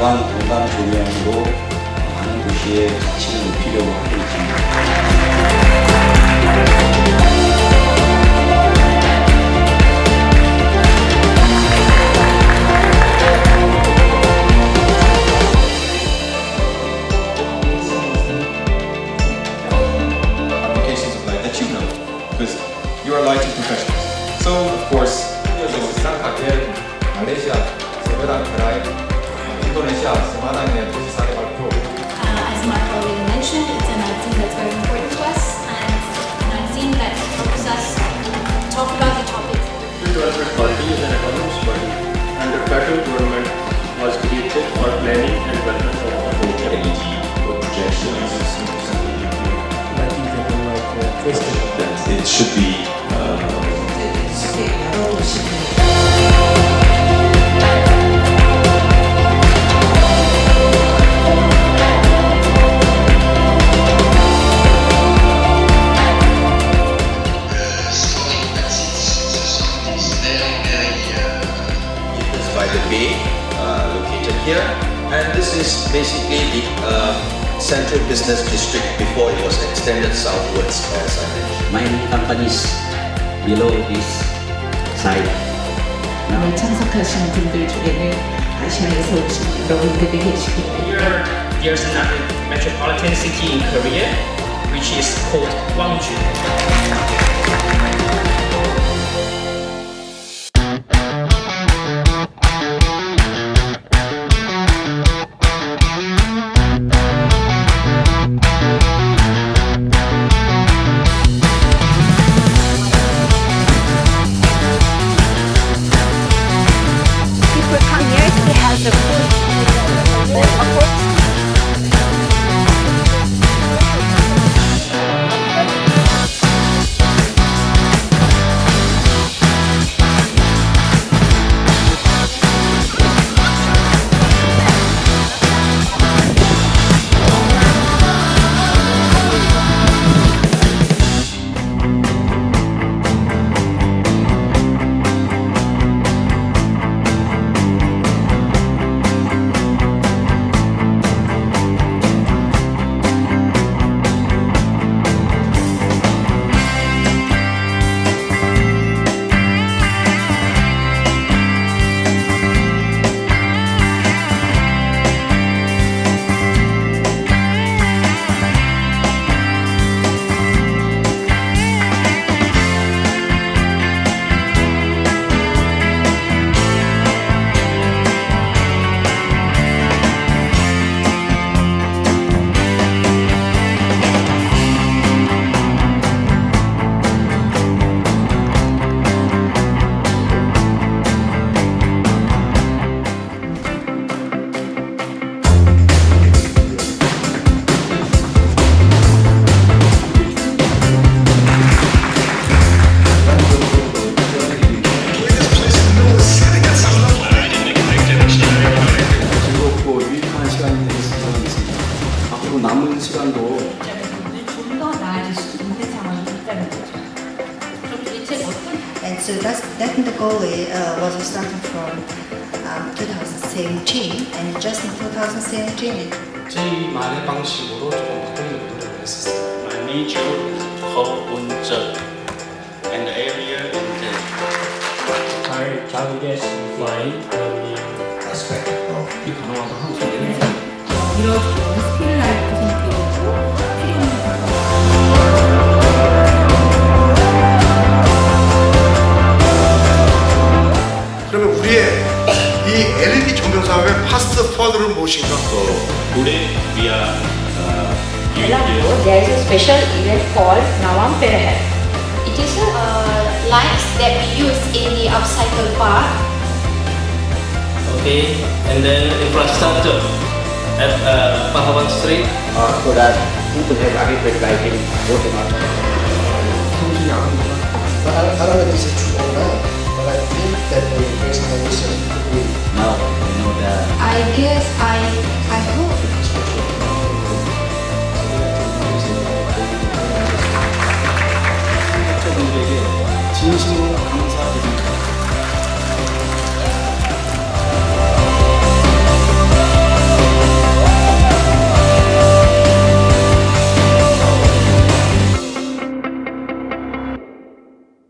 야광, 공간 조명으로 많은 도시의 가치를 높이려고 하고 있습니다. Applications of light that you know, because you are lighting professionals. So, of course, 말레이시아, 세베란 크라이, 인도네시아, 세마나의 도시 사례 발표. As Mark already mentioned, it's a magazine that's very important to us and a magazine that helps us talk about the topics. Development Authority is an autonomous body, and the federal government was created for planning and development of the whole LED projections. That it should be. By the bay located here, and this is basically the central business district before it was extended southwards, as I mentioned. Many companies below this side. 오늘 참석하신 분들 중에는 아시아에서 오신 여러분들이 계시기 때문에 Here, there's another metropolitan city in Korea, which is called Gwangju. People come here, it has a good approach. 즐겁고 유익한 시간이 되겠습니다. 앞으로 남은 시간도 좀 더 나아질 수 있는 상황이 있다는 거죠. 그럼 대체 어떤 And so that's the goal was starting from 2017, and just in 2017, 제일 많은 방식으로 조금 바꾸려고 노력을 했었어요. My major 거운적 and the area in the 잘 자극의 flying Aspect of 이 가능하다 하는 소리를 이뤄지는 스킬라이트 선택이고 그러면 우리의 이 LED 조명 사업의 파스트 포워드를 무엇인가? today we are There is a special event called Nawam Perahar. It is lights that we use in the upcycle park. Okay, and then infrastructure at Pahlawan Street. So that you could have adequate lighting both in our 성질이 안 한다. I don't know if it's true or not, but I think that based on the research we now you know that I guess I hope 학자분들에게 진심으로 감사